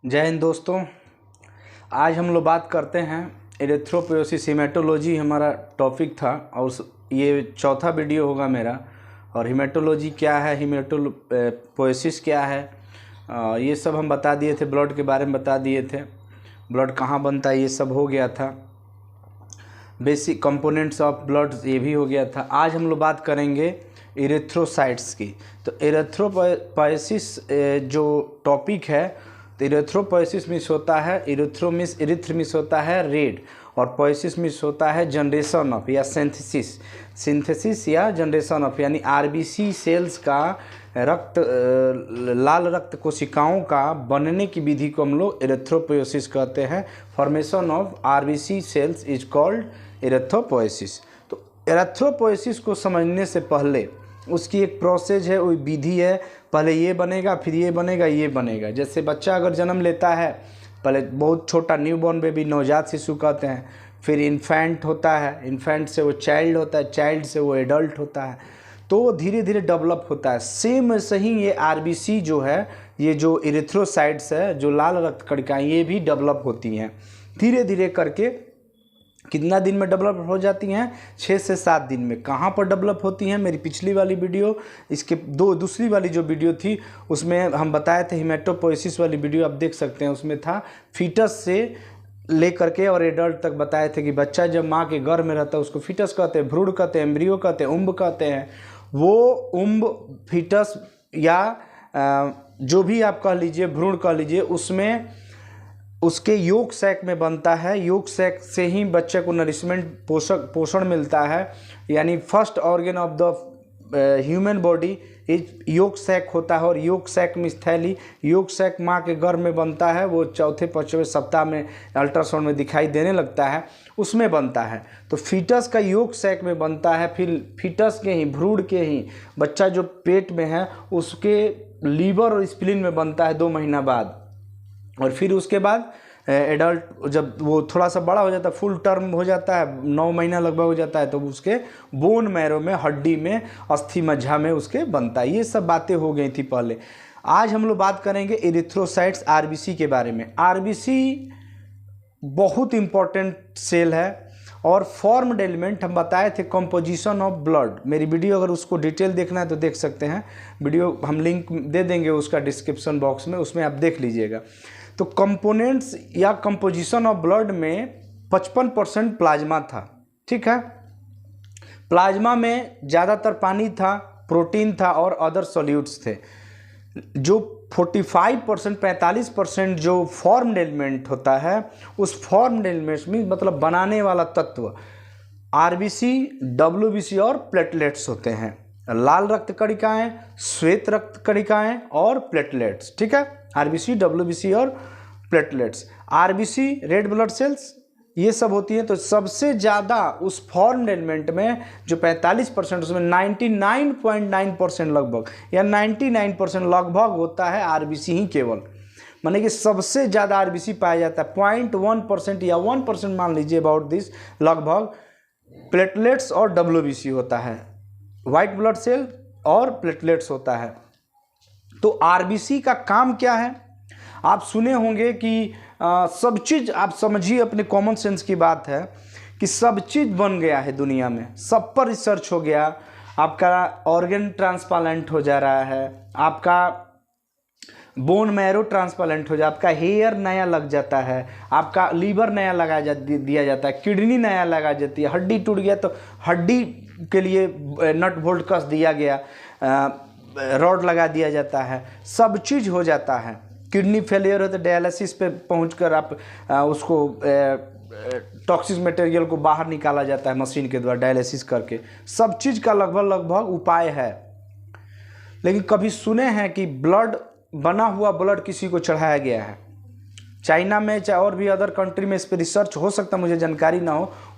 जय हिंद दोस्तों। आज हम लोग बात करते हैं एरिथ्रोपोएसिस हेमेटोलॉजी हमारा टॉपिक था और ये चौथा वीडियो होगा मेरा। और हेमेटोलॉजी क्या है, हेमेटोपोएसिस क्या है, ये सब हम बता दिए थे। ब्लड के बारे में बता दिए थे, ब्लड कहाँ बनता है ये सब हो गया था। बेसिक कंपोनेंट्स ऑफ ब्लड ये भी हो गया था। आज हम लोग बात करेंगे इरेथ्रोसाइट्स की। तो इरेथ्रोपोएसिस जो टॉपिक है, तो इरेथ्रोपोएसिस मिस होता है, इरिथ्र मिस होता है रेड, और पोएसिस मिस होता है जनरेशन ऑफ या सिंथेसिस या जनरेशन ऑफ, यानी आरबीसी सेल्स का लाल रक्त कोशिकाओं का बनने की विधि को हम लोग इरेथ्रोपोएसिस कहते हैं। Formation of RBC cells is called erythropoiesis. तो इरेथ्रोपोएसिस को समझने से पहले उसकी एक प्रोसेस है, वही विधि है। पहले ये बनेगा, फिर ये बनेगा, ये बनेगा। जैसे बच्चा अगर जन्म लेता है, पहले बहुत छोटा न्यूबॉर्न बेबी, नवजात शिशु कहते हैं, फिर इन्फेंट होता है, इन्फेंट से वो चाइल्ड होता है, चाइल्ड से वो एडल्ट होता है, तो वो धीरे धीरे डेवलप होता है। सेम ऐसे ही ये आरबीसी जो है, ये जो इरिथ्रोसाइट्स है, जो लाल रक्त कणिकाएं, ये भी डेवलप होती हैं धीरे धीरे करके। कितना दिन में डेवलप हो जाती हैं? 6 से 7 दिन में। कहाँ पर डेवलप होती हैं? मेरी पिछली वाली वीडियो, इसके दूसरी वाली जो वीडियो थी उसमें हम बताए थे, हेमेटोपोएसिस वाली वीडियो आप देख सकते हैं। उसमें था फीटस से लेकर के और एडल्ट तक बताए थे कि बच्चा जब माँ के गर्भ में रहता है उसको फीटस कहते हैं, भ्रूण कहते हैं, एम्ब्रियो कहते हैं, उम्ब कहते हैं। वो उम्ब, फीटस या जो भी आप कह लीजिए, भ्रूण कह लीजिए, उसमें उसके योग सैक में बनता है। योग सैक से ही बच्चे को नरिशमेंट, पोषण मिलता है। यानी first organ of the human body is yolk sac होता है। और योग सैक में थैली, योग सैक माँ के गर्भ में बनता है। वो चौथे पाँचवें सप्ताह में अल्ट्रासाउंड में दिखाई देने लगता है, उसमें बनता है। तो फीटस का योग सैक में बनता है। फिर फीटस के ही, भ्रूण के ही, बच्चा जो पेट में है उसके लीवर और स्प्लीन में बनता है 2 महीना बाद। और फिर उसके बाद एडल्ट जब वो थोड़ा सा बड़ा हो जाता है, फुल टर्म हो जाता है, 9 महीना लगभग हो जाता है, तो उसके बोन मैरो में, हड्डी में, अस्थि मज्जा में उसके बनता है। ये सब बातें हो गई थी पहले। आज हम लोग बात करेंगे इरिथ्रोसाइट्स, आरबीसी के बारे में। आरबीसी बहुत इंपॉर्टेंट सेल है और फॉर्म्ड एलिमेंट हम बताए थे, कंपोजिशन ऑफ ब्लड। मेरी वीडियो अगर उसको डिटेल देखना है तो देख सकते हैं, वीडियो हम लिंक दे देंगे उसका डिस्क्रिप्शन बॉक्स में, उसमें आप देख लीजिएगा। तो कंपोनेंट्स या कंपोजिशन ऑफ ब्लड में 55% प्लाज्मा था, ठीक है। प्लाज्मा में ज़्यादातर पानी था, प्रोटीन था और अदर सॉल्यूट्स थे। जो 45% जो फॉर्म्ड एलिमेंट होता है, उस फॉर्म्ड एलिमेंट्स में मतलब बनाने वाला तत्व आरबीसी, डब्ल्यूबीसी और प्लेटलेट्स होते हैं। लाल रक्त कणिकाएं, श्वेत रक्त कणिकाएं और प्लेटलेट्स, ठीक है। आरबीसी, डब्ल्यूबीसी और platelets. RBC red blood cells ये सब होती हैं। तो सबसे ज़्यादा उस फॉर्म्ड एलिमेंट में जो 45%, उसमें 99.9% लगभग या 99% लगभग होता है आरबीसी ही केवल। माने कि सबसे ज़्यादा आरबीसी पाया जाता है। 0.1% या 1% मान लीजिए अबाउट दिस, लगभग प्लेटलेट्स और डब्ल्यूबीसी होता है। वाइट ब्लड सेल और प्लेटलेट्स होता है। तो आरबीसी का काम क्या है? आप सुने होंगे कि सब चीज़, आप समझिए, अपने कॉमन सेंस की बात है कि सब चीज़ बन गया है दुनिया में, सब पर रिसर्च हो गया। आपका ऑर्गन ट्रांसप्लांट हो जा रहा है, आपका बोन मैरो ट्रांसप्लांट हो जाता है, आपका हेयर नया लग जाता है, आपका लीवर नया दिया जाता है, किडनी नया लगा जाती है, हड्डी टूट गया तो हड्डी के लिए नट बोल्ट कस दिया गया, रॉड लगा दिया जाता है, सब चीज़ हो जाता है। किडनी फेलियर हो तो डायलिसिस पे पहुंचकर आप उसको टॉक्सिक मटेरियल को बाहर निकाला जाता है मशीन के द्वारा, डायलिसिस करके। सब चीज़ का लगभग उपाय है। लेकिन कभी सुने हैं कि ब्लड, बना हुआ ब्लड किसी को चढ़ाया गया है? चाइना में, चाहे और भी अदर कंट्री में इस पर रिसर्च हो सकता, मुझे जानकारी ना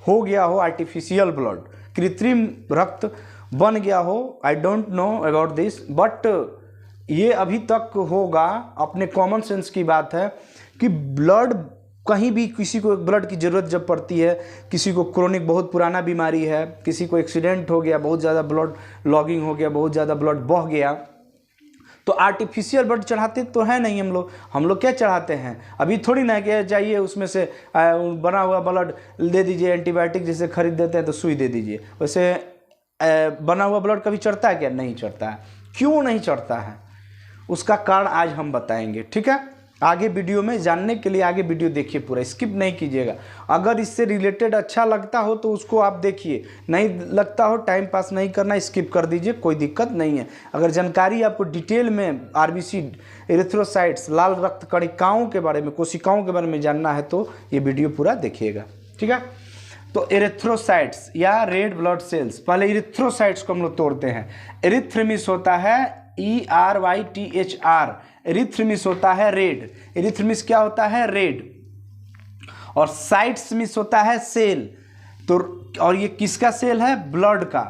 हो गया हो। आर्टिफिशियल ब्लड, कृत्रिम रक्त बन गया हो, I don't know about this, but ये अभी तक होगा। अपने कॉमन सेंस की बात है कि ब्लड कहीं भी, किसी को ब्लड की ज़रूरत जब पड़ती है, किसी को क्रोनिक बहुत पुराना बीमारी है, किसी को एक्सीडेंट हो गया, बहुत ज़्यादा ब्लड लॉगिंग हो गया, बहुत ज़्यादा ब्लड बह गया, तो आर्टिफिशियल ब्लड चढ़ाते तो है नहीं हम लोग क्या चढ़ाते हैं, अभी थोड़ी ना कि चाहिए उसमें से बना हुआ ब्लड दे दीजिए, एंटीबायोटिक जैसे खरीद देते हैं तो सुई दे दीजिए, वैसे बना हुआ ब्लड कभी चढ़ता है क्या? नहीं चढ़ता है। क्यों नहीं चढ़ता है उसका कारण आज हम बताएंगे, ठीक है। आगे वीडियो में जानने के लिए आगे वीडियो देखिए, पूरा स्किप नहीं कीजिएगा। अगर इससे रिलेटेड अच्छा लगता हो तो उसको आप देखिए, नहीं लगता हो टाइम पास नहीं करना, स्किप कर दीजिए, कोई दिक्कत नहीं है। अगर जानकारी आपको डिटेल में आरबीसी, एरिथ्रोसाइट्स, लाल रक्त कणिकाओं के बारे में, कोशिकाओं के बारे में जानना है तो ये वीडियो पूरा देखिएगा, ठीक है। तो एरिथ्रोसाइट्स या रेड ब्लड सेल्स, पहले एरिथ्रोसाइट्स को हम लोग तोड़ते हैं। एरिथ्रेमिस होता है ERYTHR, एरिथ्रेमिस होता है रेड। एरिथ्रेमिस क्या होता है? रेड। और साइट्स मिस होता है सेल। तो और ये किसका सेल है? ब्लड का,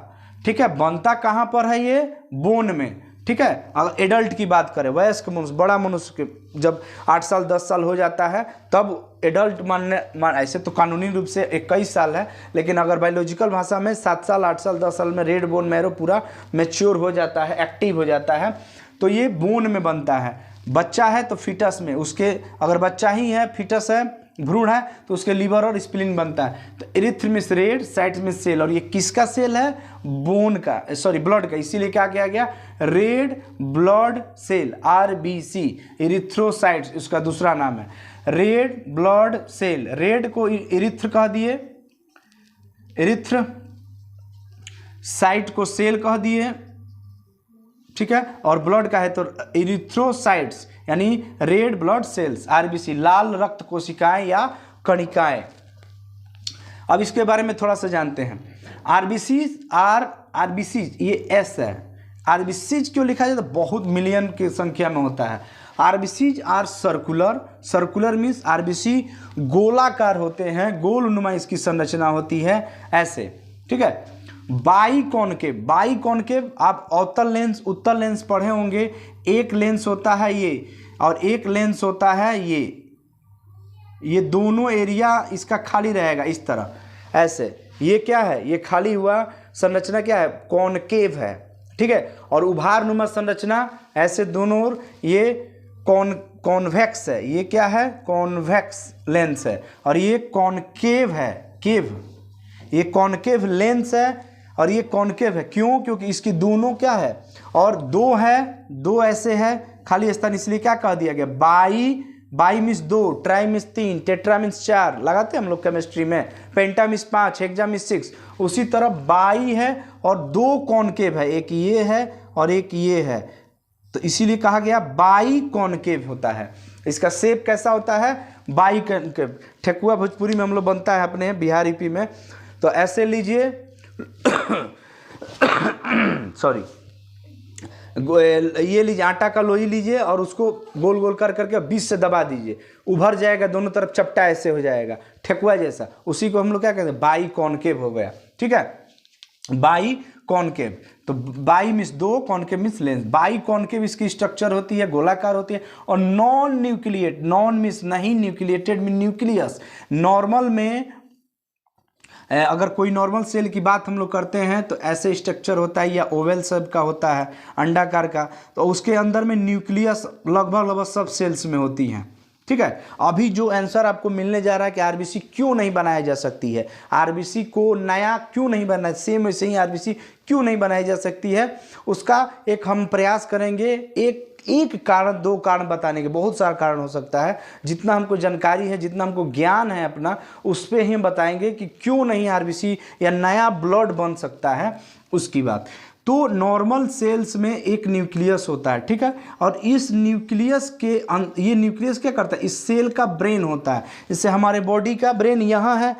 ठीक है। बनता कहाँ पर है? ये बोन में, ठीक है। अगर एडल्ट की बात करें, वयस्क मनुष्य, बड़ा मनुष्य के जब 8 साल 10 साल हो जाता है तब एडल्ट ऐसे तो कानूनी रूप से 21 साल है, लेकिन अगर बायोलॉजिकल भाषा में 7 साल 8 साल 10 साल में रेड बोन मैरो पूरा मैच्योर हो जाता है, एक्टिव हो जाता है। तो ये बोन में बनता है। बच्चा है तो फीटस में, उसके अगर बच्चा ही है, फीटस है, भ्रूण है, तो उसके लीवर और स्प्लीन बनता है। तो एरिथ्रेमिस रेड, साइट्स सेल, और ये किसका सेल है? बोन का, सॉरी ब्लड का, इसीलिए क्या किया गया? Red blood cell, RBC, erythrocytes इसका दूसरा नाम है, रेड ब्लड सेल। रेड को एरिथ्र कह दिए, एरिथ्र, साइट को सेल कह दिए, ठीक है। और ब्लड का है तो एरिथ्रोसाइट्स यानी रेड ब्लड सेल्स, RBC, लाल रक्त कोशिकाएं या कणिकाएं। अब इसके बारे में थोड़ा सा जानते हैं। RBC ये S है। RBC क्यों लिखा जाता है? बहुत मिलियन की संख्या में होता है। RBC are circular, circular means RBC गोलाकार होते हैं, गोलनुमा इसकी संरचना होती है ऐसे, ठीक है। बाईकॉनकेव, बाईकॉनकेव आप अवतल लेंस उत्तल लेंस पढ़े होंगे। एक लेंस होता है ये और एक लेंस होता है ये दोनों एरिया इसका खाली रहेगा इस तरह ऐसे। ये क्या है? ये खाली हुआ संरचना क्या है? कॉनकेव है, ठीक है। और उभारनुमा संरचना ऐसे दोनों ओर, ये कॉन्वेक्स है। ये क्या है? कॉन्वेक्स लेंस है। और ये कॉनकेव है, केव, ये कॉनकेव लेंस है और ये कॉनकेव है। क्यों? क्योंकि इसकी दोनों क्या है? और दो है, दो ऐसे है खाली स्थान, इसलिए क्या कह दिया गया? By means 2, try means 3, tetra means 4, लगाते हैं हम लोग केमिस्ट्री में। पेंटा मीन्स 5, हेक्सा मीन्स 6। उसी तरह बाई है और 2 कॉनकेव है, एक ये है और एक ये है, तो इसीलिए कहा गया बाई कॉनकेव होता है। इसका शेप कैसा होता है? By concave. ठेकुआ भोजपुरी में हम लोग बनता है अपने बिहार यूपी में, तो ऐसे लीजिए सॉरी, ये लीजिए, आटा का लोई लीजिए और उसको गोल गोल कर करके बीच से दबा दीजिए, उभर जाएगा, दोनों तरफ चपटा ऐसे हो जाएगा ठेकुआ जैसा। उसी को हम लोग क्या कहते हैं? बाई कॉनकेव हो गया, ठीक है। बाई कॉनकेव, तो by means 2, concave means lens. By concave इसकी स्ट्रक्चर होती है, गोलाकार होती है। और नॉन न्यूक्लिएट, नॉन मीन्स नहीं, न्यूक्लिएटेड मीन न्यूक्लियस। नॉर्मल में अगर कोई नॉर्मल सेल की बात हम लोग करते हैं तो ऐसे स्ट्रक्चर होता है, या ओवल शेप का होता है, अंडाकार का, तो उसके अंदर में न्यूक्लियस लगभग सब सेल्स में होती हैं, ठीक है। अभी जो आंसर आपको मिलने जा रहा है कि RBC क्यों नहीं बनाया जा सकती है, RBC को नया क्यों नहीं बनाया, सेम वैसे ही RBC क्यों नहीं बनाई जा सकती है, उसका एक हम प्रयास करेंगे। एक कारण, 2 कारण बताने के, बहुत सारा कारण हो सकता है, जितना हमको जानकारी है, जितना हमको ज्ञान है अपना, उस पर ही हम बताएंगे कि क्यों नहीं RBC या नया ब्लड बन सकता है, उसकी बात। तो नॉर्मल सेल्स में एक न्यूक्लियस होता है, ठीक है। और इस न्यूक्लियस के ये न्यूक्लियस क्या करता है? इस सेल का ब्रेन होता है। जैसे हमारे बॉडी का ब्रेन यहाँ है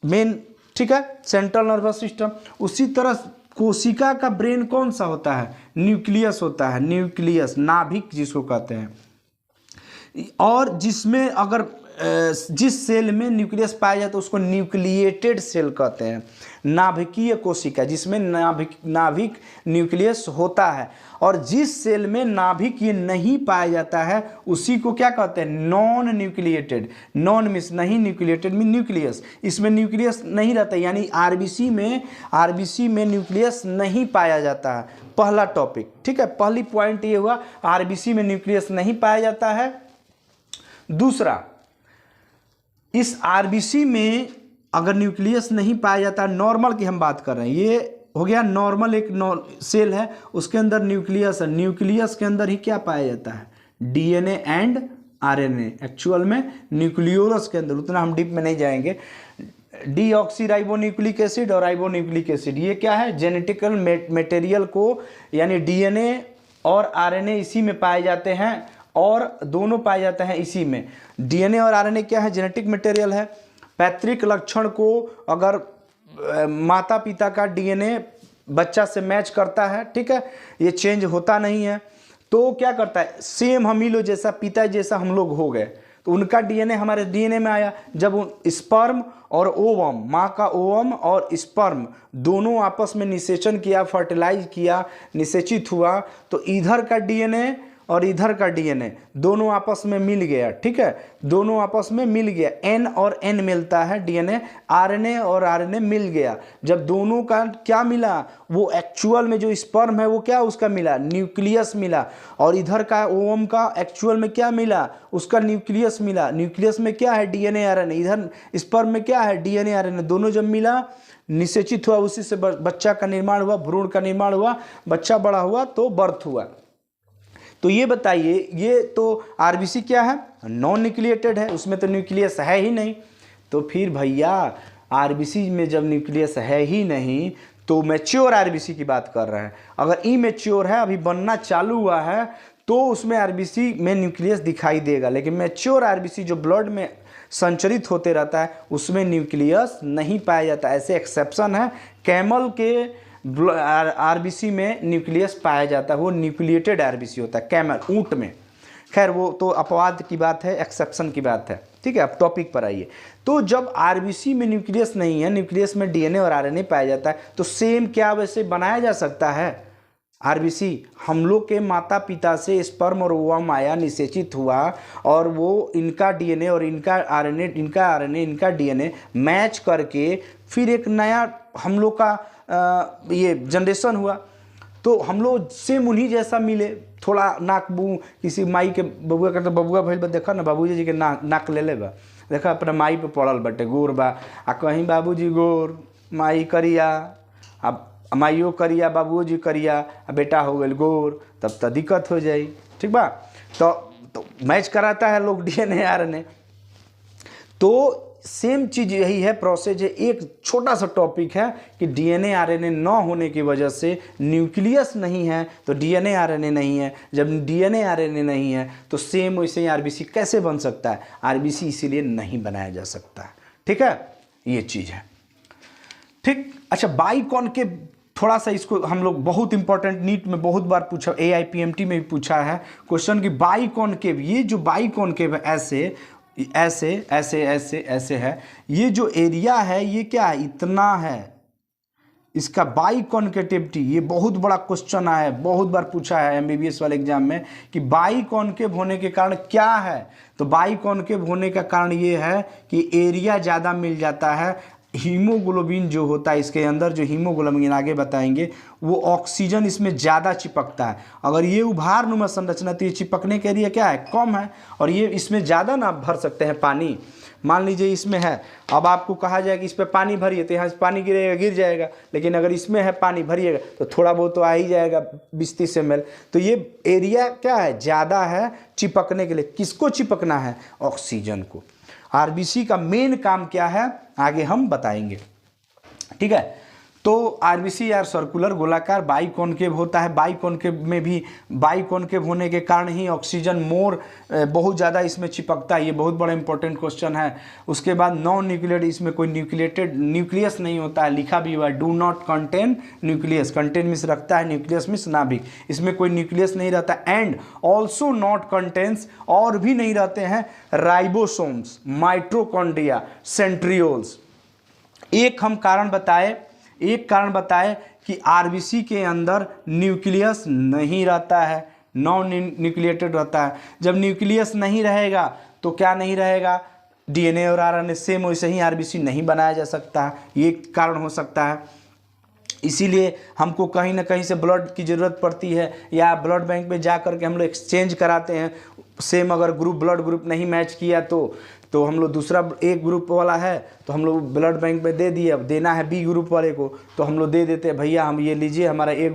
मेन, ठीक है, सेंट्रल नर्वस सिस्टम। उसी तरह कोशिका का ब्रेन कौन सा होता है? न्यूक्लियस होता है, न्यूक्लियस, नाभिक जिसको कहते हैं। और जिसमें अगर जिस सेल में न्यूक्लियस पाया जाता है उसको न्यूक्लिएटेड सेल कहते हैं। नाभिकीय कोशिका जिसमें नाभिक न्यूक्लियस होता है, और जिस सेल में नाभिक ये नहीं पाया जाता है उसी को क्या कहते हैं? Non nucleated. नॉन मीन्स नहीं, न्यूक्लिएटेड मीन न्यूक्लियस। इसमें न्यूक्लियस नहीं रहता, यानी RBC में न्यूक्लियस नहीं पाया जाता है, पहला टॉपिक, ठीक है, पहली पॉइंट ये हुआ आरबीसी में न्यूक्लियस नहीं पाया जाता है। दूसरा, इस आरबीसी में अगर न्यूक्लियस नहीं पाया जाता, नॉर्मल की हम बात कर रहे हैं, ये हो गया नॉर्मल एक सेल है, उसके अंदर न्यूक्लियस है, न्यूक्लियस के अंदर ही क्या पाया जाता है, डीएनए एंड आरएनए। एक्चुअल में न्यूक्लियोलस के अंदर, उतना हम डीप में नहीं जाएंगे, डीऑक्सीराइबोन्यूक्लिक एसिड और राइबोन्यूक्लिक एसिड, ये क्या है, जेनेटिकल मटेरियल को, यानी डीएनए और आरएनए इसी में पाए जाते हैं, और दोनों पाए जाते हैं इसी में। डीएनए और आरएनए क्या है, जेनेटिक मटेरियल है। पैतृक लक्षण को अगर माता पिता का डीएनए बच्चा से मैच करता है, ठीक है, ये चेंज होता नहीं है, तो क्या करता है, सेम हम ही लोग जैसा, पिता जैसा हम लोग हो गए, तो उनका डीएनए हमारे डीएनए में आया। जब स्पर्म और ओवम, माँ का ओवम और स्पर्म दोनों आपस में निषेचन किया, फर्टिलाइज किया, निषेचित हुआ, तो इधर का डीएनए और इधर का डीएनए दोनों आपस में मिल गया, ठीक है, दोनों आपस में मिल गया, एन और एन मिलता है डीएनए, आरएनए और आरएनए मिल गया। जब दोनों का क्या मिला, वो एक्चुअल में जो स्पर्म है वो क्या उसका मिला, न्यूक्लियस मिला, और इधर का ओवम का एक्चुअल में क्या मिला, उसका न्यूक्लियस मिला। न्यूक्लियस में क्या है, डीएनए आरएनए, इधर स्पर्म में क्या है, डीएनए आरएनए, दोनों जब मिला, निषेचित हुआ, उसी से बच्चा का निर्माण हुआ, भ्रूण का निर्माण हुआ, बच्चा बड़ा हुआ तो बर्थ हुआ। तो ये बताइए, ये तो आरबीसी क्या है, नॉन न्यूक्लिएटेड है, उसमें तो न्यूक्लियस है ही नहीं। तो फिर भैया आरबीसी में जब न्यूक्लियस है ही नहीं, तो मैच्योर आरबीसी की बात कर रहे हैं। अगर इमैच्योर है, अभी बनना चालू हुआ है, तो उसमें आरबीसी में न्यूक्लियस दिखाई देगा, लेकिन मैच्योर आरबीसी जो ब्लड में संचरित होते रहता है, उसमें न्यूक्लियस नहीं पाया जाता। ऐसे एक्सेप्शन है, कैमल के आरबीसी में न्यूक्लियस पाया जाता है, वो न्यूक्लिएटेड आरबीसी होता है कैमल, ऊंट में। खैर वो तो अपवाद की बात है, एक्सेप्शन की बात है, ठीक है। अब टॉपिक पर आइए। तो जब आरबीसी में न्यूक्लियस नहीं है, न्यूक्लियस में डीएनए और आरएनए पाया जाता है, तो सेम क्या वैसे बनाया जा सकता है आरबीसी? हम लोग के माता पिता से स्पर्म और ओवम आया, निषेचित हुआ, और वो इनका डीएनए और इनका आरएनए, इनका आरएनए, इनका डीएनए मैच करके फिर एक नया हम लोग का ये जनरेशन हुआ। तो हम लोग सेम उन्हीं जैसा मिले, थोड़ा नाक बू, किसी माई के बबुआ का, तो बबुआ भइल बा, देखा ना बाबूजी जी के नाक ले ले बा, देखा अपना माई पे पड़ल बटे, गोर बा, आ कहीं बाबूजी गोर, माई करिया, अब माइयो करिया, बाबू जी करिया, आ बेटा हो गए गोर, तब तो दिक्कत हो जाई, ठीक बा। तो मैच कराता है लोग डीएनए आरएनए। तो सेम चीज़ यही है, प्रोसेस है। एक छोटा सा टॉपिक है कि डीएनए आरएनए न होने की वजह से न्यूक्लियस नहीं है, तो डीएनए आरएनए नहीं है। जब डीएनए आरएनए नहीं है, तो सेम वैसे ही आरबीसी कैसे बन सकता है? आरबीसी इसीलिए नहीं बनाया जा सकता है, ठीक है, ये चीज़ है, ठीक। अच्छा, बाइकॉनकेव, थोड़ा सा इसको हम लोग बहुत इंपॉर्टेंट, नीट में बहुत बार पूछा, AIPMT में भी पूछा है क्वेश्चन कि बाइकॉनकेव, ये जो बाइकॉनकेव है, ऐसे ऐसे ऐसे ऐसे ऐसे है, ये जो एरिया है ये क्या है, इतना है, इसका बाइकॉनकेटिविटी, ये बहुत बड़ा क्वेश्चन आया है, बहुत बार पूछा है MBBS वाले एग्जाम में कि बाइकॉनकेव होने के कारण क्या है। तो बाइकॉनकेव होने का कारण ये है कि एरिया ज़्यादा मिल जाता है, हीमोग्लोबिन जो होता है इसके अंदर, जो हीमोग्लोबिन आगे बताएंगे, वो ऑक्सीजन इसमें ज़्यादा चिपकता है। अगर ये उभार नुमा संरचना, तो ये चिपकने के लिए क्या है, कम है, और ये इसमें ज़्यादा ना भर सकते हैं पानी। मान लीजिए इसमें है, अब आपको कहा जाए कि इस पर पानी भरिए, तो यहाँ से पानी गिरेगा, गिर जाएगा, लेकिन अगर इसमें है पानी भरिएगा तो थोड़ा बहुत तो आ ही जाएगा, 20-30 ml। तो ये एरिया क्या है, ज़्यादा है चिपकने के लिए। किसको चिपकना है? ऑक्सीजन को। आरबीसी का मेन काम क्या है, आगे हम बताएंगे, ठीक है। तो आरबीसी यार सर्कुलर, गोलाकार, बाइकॉनकेव होता है। बाइकॉनकेव में भी, बाइकॉनकेव होने के कारण ही ऑक्सीजन मोर बहुत ज़्यादा इसमें चिपकता है। ये बहुत बड़ा इंपॉर्टेंट क्वेश्चन है। उसके बाद नॉन न्यूक्लिएटेड, इसमें कोई न्यूक्लियस नहीं होता है, लिखा भी हुआ है do not contain nucleus. Contain means रखता है, न्यूक्लियस मीन्स नाभिक, इसमें कोई न्यूक्लियस नहीं रहता। एंड ऑल्सो नॉट कंटेन्स, और भी नहीं रहते हैं, राइबोसोम्स, माइटोकॉन्ड्रिया, सेंट्रियोल्स। एक कारण बताए कि आरबीसी के अंदर न्यूक्लियस नहीं रहता है, नॉन न्यूक्लिएटेड रहता है। जब न्यूक्लियस नहीं रहेगा तो क्या नहीं रहेगा, डीएनए और आरएनए सेम वैसे ही आरबीसी नहीं बनाया जा सकता, ये कारण हो सकता है। इसीलिए हमको कहीं ना कहीं से ब्लड की ज़रूरत पड़ती है, या ब्लड बैंक में जा कर के हम लोग एक्सचेंज कराते हैं। सेम अगर ब्लड ग्रुप नहीं मैच किया तो हम लोग दूसरा एक ग्रुप वाला है तो हम लोग ब्लड बैंक में दे दिए, अब देना है बी ग्रुप वाले को तो हम लोग दे देते हैं, भैया हम ये लीजिए, हमारा ए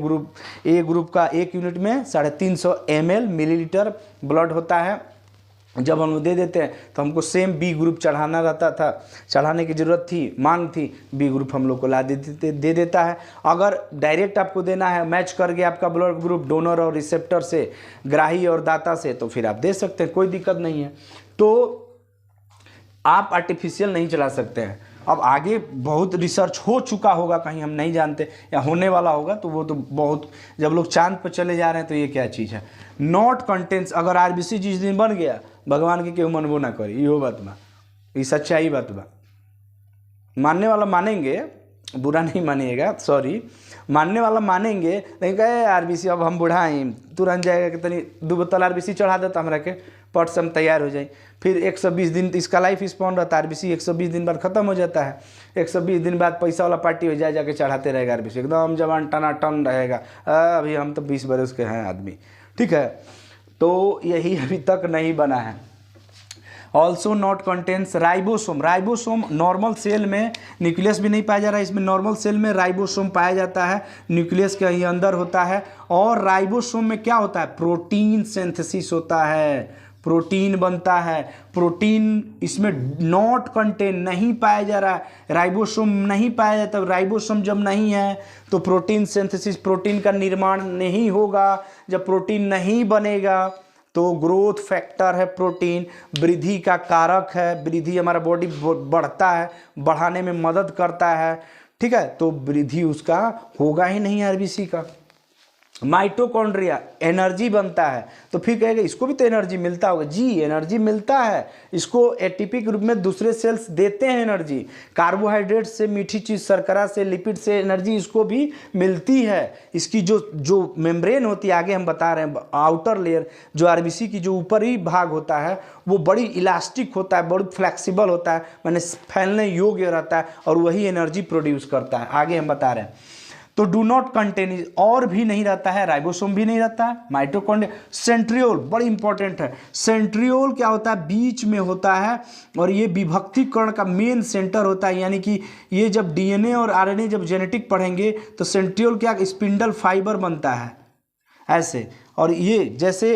ग्रुप का 1 यूनिट में 350 ml मिलीलीटर ब्लड होता है। जब हम लोग दे देते हैं तो हमको सेम बी ग्रुप चढ़ाना रहता था, चढ़ाने की ज़रूरत थी, मांग थी, बी ग्रुप हम लोग को ला दे देता है। अगर डायरेक्ट आपको देना है, मैच कर गया आपका ब्लड ग्रुप डोनर और रिसेप्टर से, ग्राही और दाता से, तो फिर आप दे सकते हैं, कोई दिक्कत नहीं है। तो आप आर्टिफिशियल नहीं चला सकते हैं। अब आगे बहुत रिसर्च हो चुका होगा, कहीं हम नहीं जानते, या होने वाला होगा, तो वो तो बहुत, जब लोग चांद पर चले जा रहे हैं तो ये क्या चीज़ है। नॉट कंटेंट्स, अगर आरबीसी जिस दिन बन गया, भगवान के केहू मनबो ना करी, इहो बात बा, ये सच्चाई बात बा। मानने वाला मानेंगे, बुरा नहीं मानिएगा, सॉरी, मानने वाला मानेंगे, नहीं कहे आरबीसी अब हम बुढ़ाएँ, तुरंत जाएगा कि तनी 2 बोतल आरबीसी चढ़ा देता हमरा के, पट से हम तैयार हो जाए। फिर 120 दिन इसका लाइफ स्पॉन रहता है, आरबीसी 120 दिन बाद खत्म हो जाता है। 120 दिन बाद पैसा वाला पार्टी हो जाए, जाके चढ़ाते रहेगा आरबीसी, एकदम जवान टनाटन रहेगा। अभी हम तो 20 बरस के हैं आदमी, ठीक है। तो यही अभी तक नहीं बना है। Also not contains ribosome, ribosome normal cell में, न्यूक्लियस भी नहीं पाया जा रहा है इसमें, नॉर्मल सेल में राइबोसोम पाया जाता है, न्यूक्लियस के ही अंदर होता है। और राइबोसोम में क्या होता है, प्रोटीन सिंथेसिस होता है, प्रोटीन बनता है। प्रोटीन इसमें नॉट कंटेन, नहीं पाया जा रहा है, राइबोसोम नहीं पाया जाता। राइबोसोम जब नहीं है तो प्रोटीन सिंथेसिस, प्रोटीन का निर्माण नहीं होगा। जब प्रोटीन नहीं बनेगा तो ग्रोथ फैक्टर है प्रोटीन, वृद्धि का कारक है, वृद्धि हमारा बॉडी बढ़ता है, बढ़ाने में मदद करता है, ठीक है। तो वृद्धि उसका होगा ही नहीं आरबीसी का। माइटोकॉन्ड्रिया, एनर्जी बनता है, तो फिर कहेगा इसको भी तो एनर्जी मिलता होगा। जी, एनर्जी मिलता है, इसको एटीपी के रूप में दूसरे सेल्स देते हैं एनर्जी। कार्बोहाइड्रेट से, मीठी चीज़ शर्करा से, लिपिड से एनर्जी इसको भी मिलती है। इसकी जो मेम्ब्रेन होती है, आगे हम बता रहे हैं, आउटर लेयर जो आरबीसी की जो ऊपरी भाग होता है वो बड़ी इलास्टिक होता है, बड़ी फ्लेक्सिबल होता है, माने फैलने योग्य रहता है, और वही एनर्जी प्रोड्यूस करता है। आगे हम बता रहे हैं। तो डू नॉट कंटेन, और भी नहीं रहता है, राइबोसोम भी नहीं रहता है, माइटोकॉन्ड्रिया। सेंट्रियोल बड़ी इंपॉर्टेंट है। सेंट्रियोल क्या होता है, बीच में होता है, और ये विभक्तिकरण का मेन सेंटर होता है। यानी कि ये जब डीएनए और आरएनए जब जेनेटिक पढ़ेंगे तो सेंट्रियोल क्या, स्पिंडल फाइबर बनता है ऐसे। और ये जैसे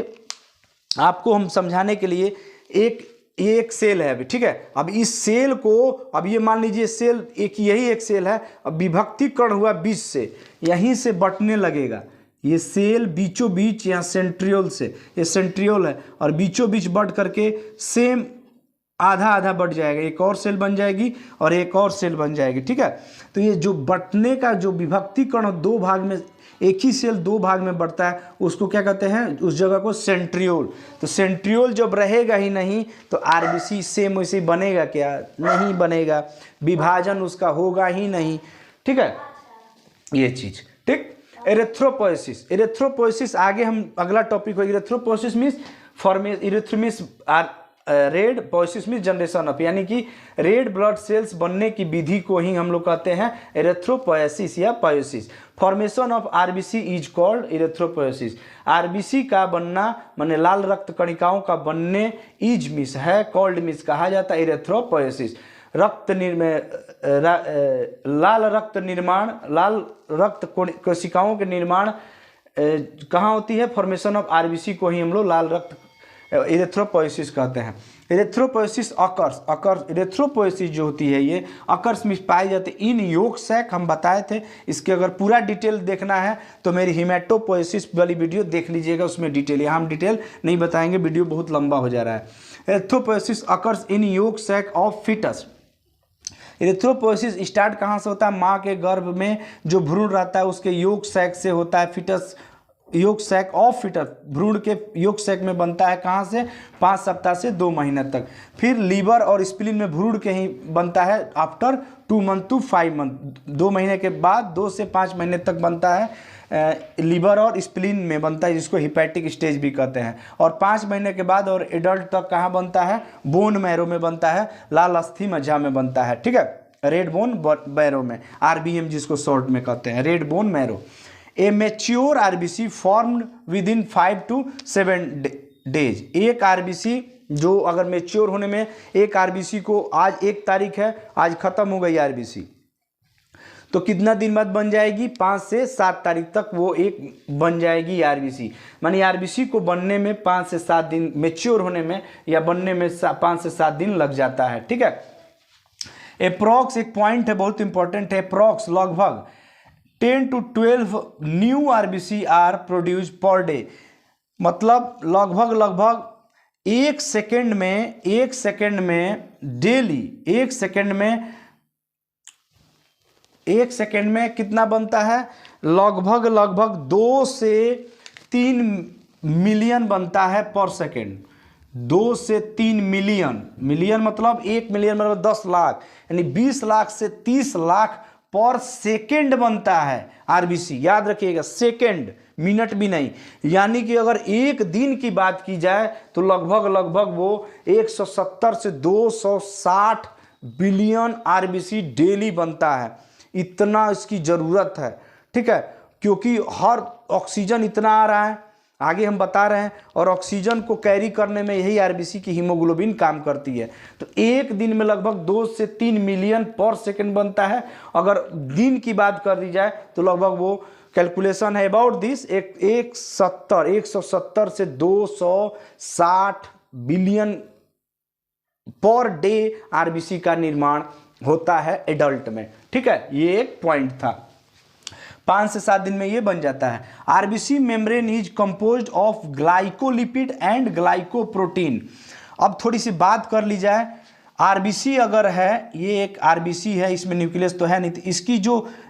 आपको हम समझाने के लिए, ये एक सेल है अभी, ठीक है। अब इस सेल को, अब ये मान लीजिए सेल यही एक सेल है, अब विभक्तिकरण हुआ बीच से, यहीं से बंटने लगेगा। ये सेल बीचों बीच, यहाँ सेंट्रियोल से, ये सेंट्रियोल है, और बीचों बीच बढ़ करके सेम आधा आधा बढ़ जाएगा, एक और सेल बन जाएगी और एक और सेल बन जाएगी, ठीक है। तो ये जो बंटने का, जो विभक्तिकरण 2 भाग में, एक ही सेल 2 भाग में बढ़ता है, उसको क्या कहते हैं, उस जगह को सेंट्रियोल। तो सेंट्रियोल जब रहेगा ही नहीं तो आरबीसी सेम वैसे बनेगा क्या, नहीं बनेगा, विभाजन उसका होगा ही नहीं, ठीक है, ये चीज, ठीक। एरिथ्रोपोएसिस, एरिथ्रोपोएसिस आगे हम अगला टॉपिक हो। Erythropoiesis means erythro means are red, poiesis means generation of, यानी कि रेड ब्लड सेल्स बनने की विधि को ही हम लोग कहते हैं एरिथ्रोपोएसिस या poiesis. Formation of RBC is called erythropoiesis. RBC का बनना माने लाल रक्त कणिकाओं का बनने इज मिस है, कॉल्ड मिस कहा जाता है एरिथ्रोपोएसिस। लाल रक्त निर्माण, लाल रक्त कोशिकाओं के निर्माण कहाँ होती है, फॉर्मेशन ऑफ आरबीसी को ही हम लोग लाल रक्त एरिथ्रोपोएसिस कहते हैं। एरिथ्रोपोएसिस अकर्स एरिथ्रोपोएसिस जो होती है ये अकर्स में पाए जाते इन योग सैक, हम बताए थे। इसके अगर पूरा डिटेल देखना है तो मेरी हिमेटोपोएसिस वाली वीडियो देख लीजिएगा, उसमें डिटेल, यहाँ हम डिटेल नहीं बताएंगे, वीडियो बहुत लंबा हो जा रहा है। Erythropoiesis occurs in yolk sac of foetus. Erythropoiesis start कहाँ से होता है, माँ के गर्भ में जो भ्रूण रहता है उसके योग सैक से होता है। फीटस, योग सैक ऑफ फीटस, भ्रूण के योग सैक में बनता है, कहाँ से, 5 सप्ताह से 2 महीने तक। फिर लीवर और स्प्लीन में भ्रूण के ही बनता है आफ्टर 2 मंथ टू 5 मंथ, 2 महीने के बाद 2 से 5 महीने तक बनता है। लीवर और स्प्लीन में बनता है, जिसको हिपैटिक स्टेज भी कहते हैं। और 5 महीने के बाद और एडल्ट तक कहाँ बनता है, बोन मैरो में बनता है, लाल अस्थि मज्जा में बनता है, ठीक है। रेड बोन मैरो में, आरबीएम जिसको शॉर्ट में कहते हैं, red bone marrow. A mature RBC formed with in 5 to 7 days. एक आरबीसी जो अगर मेच्योर होने में, एक आरबीसी को आज 1 तारीख है, आज खत्म हो गई आरबीसी, तो कितना दिन बाद बन जाएगी? 5 से 7 तारीख तक वो एक बन जाएगी आरबीसी। मानी आरबीसी को बनने में 5 से 7 दिन, मेच्योर होने में या बनने में 5 से 7 दिन लग जाता है, ठीक है। अप्रॉक्स, एक पॉइंट है बहुत इंपॉर्टेंट है, अप्रॉक्स लगभग 10 to 12 new RBC are produce per day. मतलब लगभग 1 सेकेंड में डेली, 1 सेकेंड में कितना बनता है? लगभग 2 से 3 मिलियन बनता है पर सेकेंड। 2 से 3 मिलियन मतलब 1 मिलियन मतलब 10 लाख, यानी 20 लाख से 30 लाख पर सेकेंड बनता है आरबीसी। याद रखिएगा, सेकेंड, मिनट भी नहीं। यानी कि अगर एक दिन की बात की जाए तो लगभग वो 170 से 260 बिलियन आरबीसी डेली बनता है। इतना इसकी ज़रूरत है, ठीक है, क्योंकि हर ऑक्सीजन इतना आ रहा है, आगे हम बता रहे हैं, और ऑक्सीजन को कैरी करने में यही आरबीसी की हीमोग्लोबिन काम करती है। तो एक दिन में लगभग 2 से 3 मिलियन पर सेकेंड बनता है। अगर दिन की बात कर दी जाए तो लगभग वो कैलकुलेशन है अबाउट दिस 170 से 260 बिलियन पर डे आरबीसी का निर्माण होता है एडल्ट में, ठीक है। ये एक पॉइंट था। 5 से 7 दिन में ये बन जाता है। RBC membrane is composed of glycolipid and glycoprotein. अब थोड़ी सी बात कर ली जाए, आरबीसी अगर है, ये एक आरबीसी है, इसमें न्यूक्लियस तो है नहीं, तो इसकी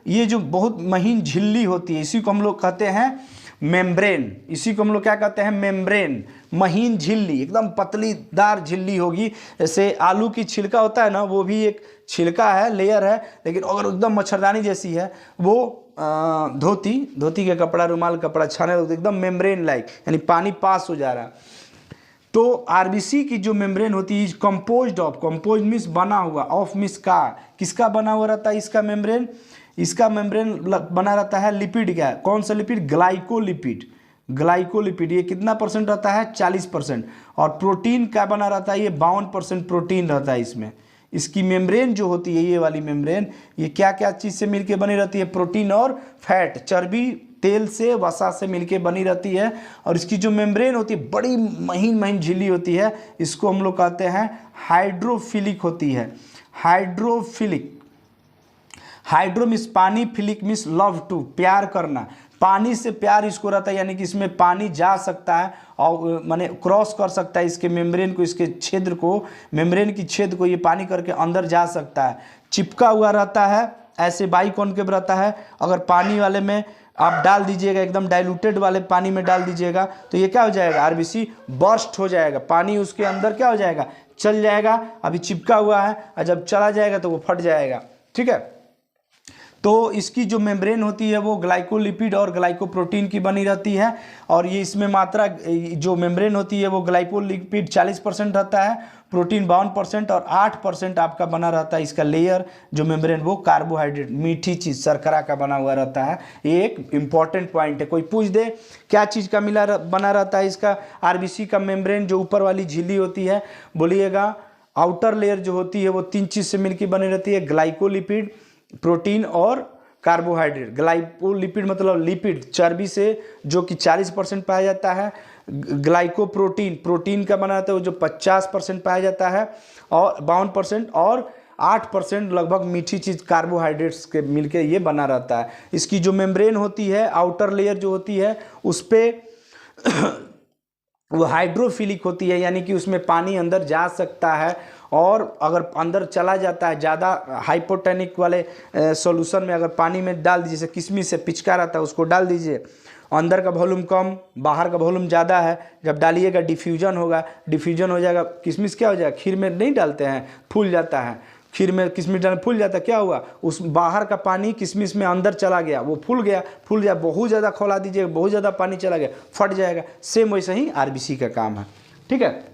ये जो बहुत महीन झिल्ली होती है, इसी को हम लोग कहते हैं मेम्ब्रेन। इसी को हम लोग क्या कहते हैं? मेम्ब्रेन। महीन झिल्ली, एकदम पतलीदार झिल्ली होगी। जैसे आलू की छिलका होता है ना, वो भी एक छिलका है, लेयर है, लेकिन अगर एकदम मच्छरदानी जैसी है वो धोती का कपड़ा, रुमाल कपड़ा छाने तो एकदम मेम्ब्रेन लाइक, यानी पानी पास हो जा रहा। तो आरबीसी की जो मेम्ब्रेन होती है कंपोज्ड ऑफ, कंपोज मीन्स बना हुआ, ऑफ मीन्स का, किसका बना हुआ रहता है इसका मेम्ब्रेन? इसका मेम्ब्रेन बना रहता है लिपिड का। कौन सा लिपिड? ग्लाइकोलिपिड। ये कितना परसेंट रहता है? 40%। और प्रोटीन का बना रहता है, ये 52% प्रोटीन रहता है इसमें। इसकी मेम्ब्रेन जो होती है, ये वाली मेम्ब्रेन, ये क्या क्या चीज़ से मिलके बनी रहती है? प्रोटीन और फैट, चर्बी, तेल से, वसा से मिलके बनी रहती है। और इसकी जो मेम्ब्रेन होती है बड़ी महीन झिल्ली होती है, इसको हम लोग कहते हैं हाइड्रोफिलिक होती है। हाइड्रो मीन्स पानी, फिलिक मीन्स लव टू, प्यार करना। पानी से प्यार इसको रहता है, यानी कि इसमें पानी जा सकता है और माने क्रॉस कर सकता है इसके मेम्ब्रेन को, इसके छेद को, मेम्ब्रेन की छेद को ये पानी करके अंदर जा सकता है। चिपका हुआ रहता है, ऐसे बाइकॉन्केव रहता है। अगर पानी वाले में आप डाल दीजिएगा, एकदम डाइल्यूटेड वाले पानी में डाल दीजिएगा, तो ये क्या हो जाएगा? आरबीसी बर्स्ट हो जाएगा, पानी उसके अंदर क्या हो जाएगा? चल जाएगा। अभी चिपका हुआ है और जब चला जाएगा तो वो फट जाएगा, ठीक है। तो इसकी जो मेम्ब्रेन होती है वो ग्लाइकोलिपिड और ग्लाइकोप्रोटीन की बनी रहती है। और ये इसमें मात्रा, जो मेम्ब्रेन होती है वो ग्लाइकोलिपिड 40% रहता है, प्रोटीन 52% और 8% आपका बना रहता है इसका लेयर जो मेम्ब्रेन, वो कार्बोहाइड्रेट, मीठी चीज़, शर्करा का बना हुआ रहता है। ये एक इंपॉर्टेंट पॉइंट है। कोई पूछ दे क्या चीज़ का बना रहता है इसका आरबीसी का मेम्ब्रेन, जो ऊपर वाली झिल्ली होती है, बोलिएगा आउटर लेयर जो होती है वो 3 चीज़ से मिलकर बनी रहती है, ग्लाइकोलिपिड, प्रोटीन और कार्बोहाइड्रेट। ग्लाइकोलिपिड मतलब लिपिड, चर्बी से, जो कि 40% पाया जाता है। ग्लाइकोप्रोटीन, प्रोटीन का बना रहता है वो जो 50% पाया जाता है, और 52% और 8% लगभग मीठी चीज़ कार्बोहाइड्रेट्स के मिलके ये बना रहता है। इसकी जो मेम्ब्रेन होती है, आउटर लेयर जो होती है, उस पर वो हाइड्रोफिलिक होती है, यानी कि उसमें पानी अंदर जा सकता है। और अगर अंदर चला जाता है, ज़्यादा हाइपोटेनिक वाले सॉल्यूशन में अगर पानी में डाल दीजिए, जैसे किशमिश से पिचका रहता है उसको डाल दीजिए, अंदर का वॉल्यूम कम, बाहर का वॉल्यूम ज़्यादा है, जब डालिएगा डिफ्यूजन होगा, डिफ्यूजन हो जाएगा, किशमिश क्या हो जाएगा? खीर में नहीं डालते हैं, फूल जाता है, खीर में किशमिश डालने फूल जाता है, क्या हुआ? उस बाहर का पानी किशमिश में अंदर चला गया, वो फूल गया, बहुत ज़्यादा खौला दीजिएगा, बहुत ज़्यादा पानी चला गया, फट जाएगा। सेम वैसे ही आरबीसी का काम है, ठीक है।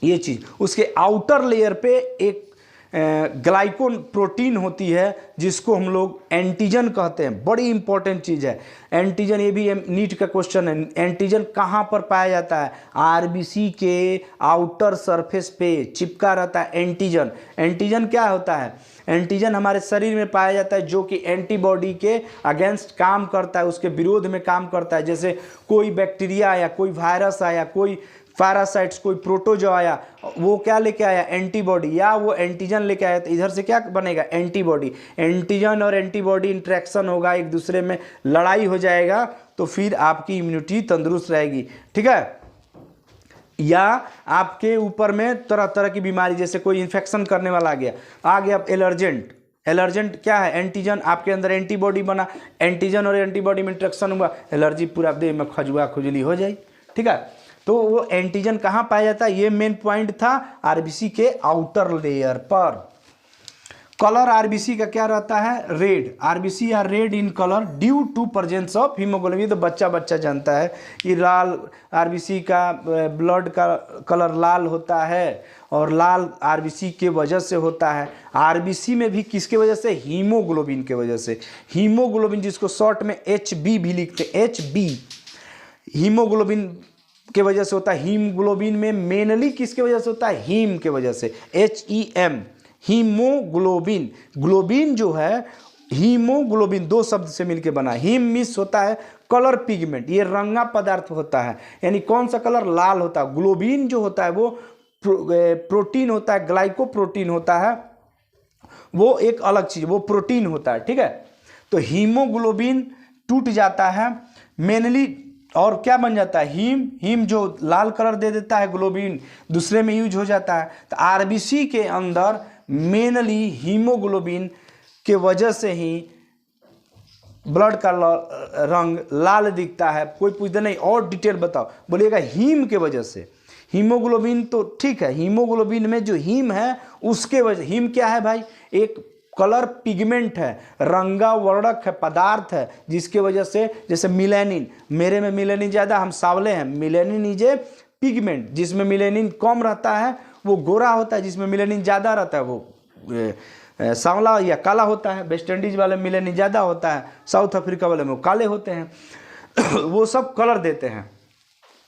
ये चीज़ उसके आउटर लेयर पे एक ग्लाइकोन प्रोटीन होती है जिसको हम लोग एंटीजन कहते हैं। बड़ी इंपॉर्टेंट चीज़ है एंटीजन, ये भी नीट का क्वेश्चन है। एंटीजन कहाँ पर पाया जाता है? आरबीसी के आउटर सरफेस पे चिपका रहता है एंटीजन। एंटीजन क्या होता है? एंटीजन हमारे शरीर में पाया जाता है जो कि एंटीबॉडी के अगेंस्ट काम करता है, उसके विरोध में काम करता है। जैसे कोई बैक्टीरिया आया, कोई वायरस आया, कोई पैरासाइट्स, कोई प्रोटोजो आया, वो क्या लेके आया? एंटीबॉडी, या वो एंटीजन लेके आया, तो इधर से क्या बनेगा? एंटीबॉडी। एंटीजन और एंटीबॉडी इंट्रैक्शन होगा, एक दूसरे में लड़ाई हो जाएगा, तो फिर आपकी इम्यूनिटी तंदुरुस्त रहेगी। ठीक है? या आपके ऊपर में तरह तरह की बीमारी, जैसे कोई इन्फेक्शन करने वाला आ गया एलर्जेंट। एलर्जेंट क्या है? एंटीजन, आपके अंदर एंटीबॉडी बना, एंटीजन और एंटीबॉडी में इंट्रैक्शन हुआ, एलर्जी पूरा देह में खजुआ खुजली हो जाए। ठीक है? तो वो एंटीजन कहाँ पाया जाता है? ये मेन पॉइंट था आरबीसी के आउटर लेयर पर। कलर आरबीसी का क्या रहता है? Red. RBC are red in colour due to presence of haemoglobin. तो बच्चा जानता है कि लाल आरबीसी का ब्लड का कलर लाल होता है, और लाल आरबीसी के वजह से होता है। आरबीसी में भी किसके वजह से? हीमोग्लोबिन के वजह से। हीमोग्लोबिन जिसको शॉर्ट में HB भी लिखते हैं, HB, हीमोग्लोबिन के वजह से होता है। हीमोग्लोबिन में मेनली किसके वजह से होता है? हीम के वजह से, HEM, हीमोग्लोबिन। ग्लोबिन जो है, हीमोग्लोबिन दो शब्द से मिलकर बना। हीम मिस होता है कलर पिगमेंट, ये रंगा पदार्थ होता है, यानी कौन सा कलर? लाल होता है। ग्लोबिन जो होता है वो प्रोटीन होता है, ग्लाइकोप्रोटीन होता है, वो एक अलग चीज, वो प्रोटीन होता है। ठीक है? तो हीमोग्लोबिन टूट जाता है मेनली, और क्या बन जाता है? हीम जो लाल कलर दे देता है, ग्लोबिन दूसरे में यूज हो जाता है। तो आरबीसी के अंदर मेनली हीमोग्लोबिन के वजह से ही ब्लड का रंग लाल दिखता है। कोई पूछता नहीं और डिटेल बताओ, बोलिएगा हीम के वजह से। हीमोग्लोबिन तो ठीक है, हीमोग्लोबिन में जो हीम है उसके वजह। हीम क्या है भाई? एक कलर पिगमेंट है, रंगा वर्णक है, पदार्थ है, जिसके वजह से, जैसे मिलेनिन, मेरे में मिलेनिन ज़्यादा, हम सावले हैं। मिलेनिन इज ए पिगमेंट, जिसमें मिलेनिन कम रहता है वो गोरा होता है, जिसमें मिलेनिन ज़्यादा रहता है वो सांवला या काला होता है। वेस्ट इंडीज वाले मिलेनिन ज़्यादा होता है, साउथ अफ्रीका वाले में वो काले होते हैं। वो सब कलर देते हैं।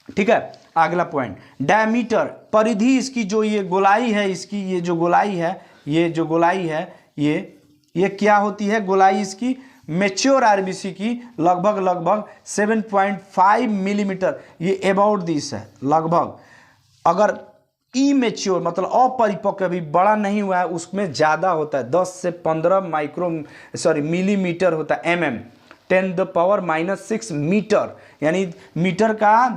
ठीक है? अगला पॉइंट, डायमीटर, परिधि इसकी, जो ये गोलाई है इसकी, ये जो गोलाई है, ये जो गोलाई है, ये क्या होती है? गोलाई इसकी मैच्योर आरबीसी की लगभग 7.5 मिलीमीटर, ये अबाउट दिस है लगभग। अगर इमेच्योर मतलब अपरिपक्व, अभी बड़ा नहीं हुआ है, उसमें ज़्यादा होता है, 10 से 15 मिलीमीटर होता है। mm 10⁻⁻6 मीटर, यानी मीटर का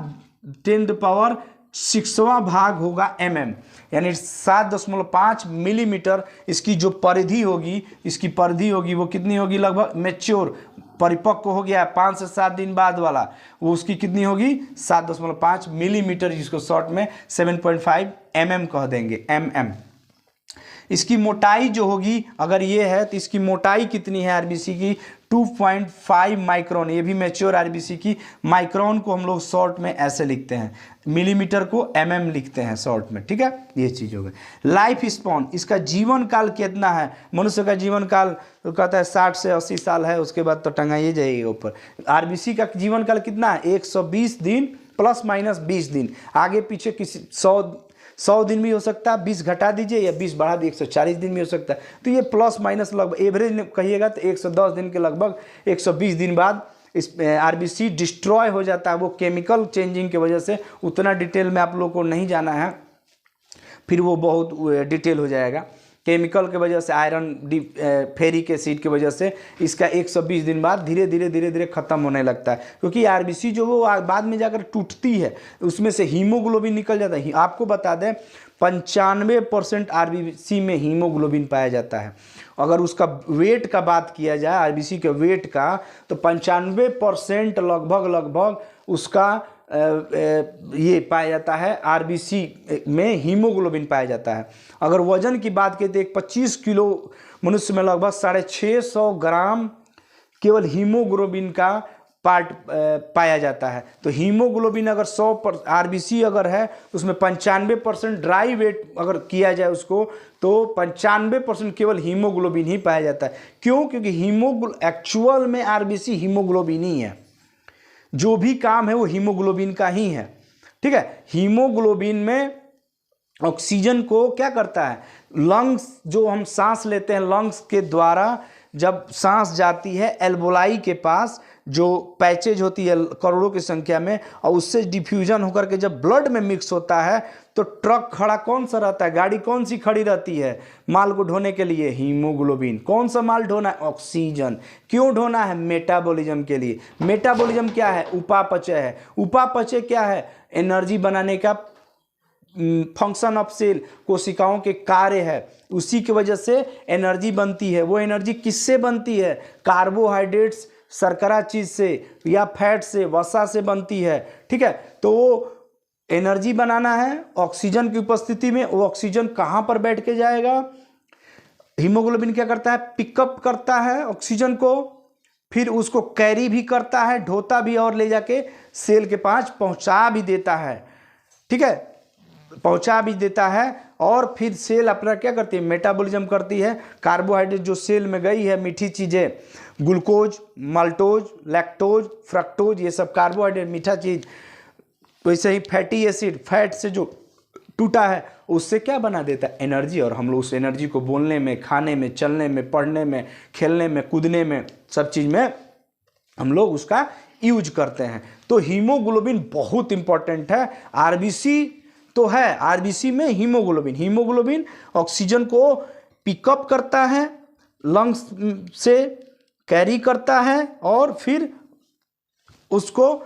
10⁻6वां भाग होगा mm, यानी 7.5 मिलीमीटर इसकी जो परिधि होगी, इसकी परिधि होगी वो कितनी होगी? लगभग मैच्योर, परिपक्व हो गया 5 से 7 दिन बाद वाला, वो उसकी कितनी होगी? 7.5 मिलीमीटर, जिसको शॉर्ट में 7.5 mm कह देंगे, mm। इसकी मोटाई जो होगी, अगर ये है तो इसकी मोटाई कितनी है आरबीसी की? 2.5 माइक्रोन। ये भी मैच्योर आरबीसी की। माइक्रोन को हम लोग शॉर्ट में ऐसे लिखते हैं, मिलीमीटर को mm लिखते हैं शॉर्ट में। ठीक है? ये चीज़ हो गई। लाइफ स्पॉन, इसका जीवन काल कितना है? मनुष्य का जीवन काल तो कहता है 60 से 80 साल है, उसके बाद तो टंगाइए जाइएगा ऊपर। आरबीसी का जीवन काल कितना है? 120 दिन ±20 दिन। आगे पीछे किसी 100 दिन भी हो सकता है, 20 घटा दीजिए या 20 बढ़ा दीजिए, 140 दिन भी हो सकता है। तो ये प्लस माइनस लगभग एवरेज कहिएगा तो 110 दिन के लगभग 120 दिन बाद इस आरबीसी डिस्ट्रॉय हो जाता है। वो केमिकल चेंजिंग की वजह से, उतना डिटेल में आप लोगों को नहीं जाना है, फिर वो बहुत डिटेल हो जाएगा। केमिकल के वजह से, आयरन फेरिक एसिड की वजह से इसका 120 दिन बाद धीरे धीरे ख़त्म होने लगता है, क्योंकि आरबीसी जो वो बाद में जाकर टूटती है, उसमें से हीमोग्लोबिन निकल जाता है। आपको बता दें 95% आरबीसी में हीमोग्लोबिन पाया जाता है। अगर उसका वेट का बात किया जाए, आरबीसी के वेट का, तो 95% लगभग उसका ये पाया जाता है, आरबीसी में हीमोग्लोबिन पाया जाता है। अगर वजन की बात करें तो एक 25 किलो मनुष्य में लगभग 650 ग्राम केवल हीमोग्लोबिन का पार्ट पाया जाता है। तो हीमोग्लोबिन अगर 100 आरबीसी अगर है तो उसमें 95% ड्राई वेट अगर किया जाए उसको, तो 95% केवल हीमोग्लोबिन ही पाया जाता है। क्यों? क्योंकि एक्चुअल में आरबीसी हीमोग्लोबिन ही है, जो भी काम है वो हीमोग्लोबिन का ही है। ठीक है, हीमोग्लोबिन में ऑक्सीजन को क्या करता है, लंग्स, जो हम सांस लेते हैं लंग्स के द्वारा, जब सांस जाती है एल्वोलाई के पास जो पैचेज होती है करोड़ों की संख्या में, और उससे डिफ्यूजन होकर के जब ब्लड में मिक्स होता है, तो ट्रक खड़ा कौन सा रहता है, गाड़ी कौन सी खड़ी रहती है माल को ढोने के लिए, हीमोग्लोबिन। कौन सा माल ढोना है, ऑक्सीजन। क्यों ढोना है, मेटाबॉलिज्म के लिए। मेटाबॉलिज्म क्या है, उपापचय है। उपापचय क्या है, एनर्जी बनाने का फंक्शन ऑफ सेल, कोशिकाओं के कार्य है। उसी की वजह से एनर्जी बनती है। वो एनर्जी किससे बनती है, कार्बोहाइड्रेट्स, शर्करा चीज से या फैट से, वसा से बनती है। ठीक है, तो वो एनर्जी बनाना है ऑक्सीजन की उपस्थिति में। वो ऑक्सीजन कहां पर बैठ के जाएगा, हीमोग्लोबिन क्या करता है, पिकअप करता है ऑक्सीजन को, फिर उसको कैरी भी करता है, ढोता भी, और ले जाके सेल के पास पहुंचा भी देता है। ठीक है, पहुंचा भी देता है। और फिर सेल अपना क्या करती है, मेटाबॉलिज्म करती है। कार्बोहाइड्रेट जो सेल में गई है, मीठी चीजें, ग्लूकोज, माल्टोज, लैक्टोज, फ्रक्टोज, ये सब कार्बोहाइड्रेट मीठा चीज। वैसे ही फैटी एसिड, फैट से जो टूटा है, उससे क्या बना देता है, एनर्जी। और हम लोग उस एनर्जी को बोलने में, खाने में, चलने में, पढ़ने में, खेलने में, कूदने में, सब चीज में हम लोग उसका यूज करते हैं। तो हीमोग्लोबिन बहुत इंपॉर्टेंट है। आरबीसी तो है, आरबीसी में हीमोग्लोबिन ऑक्सीजन को पिकअप करता है, लंग्स से कैरी करता है, और फिर उसको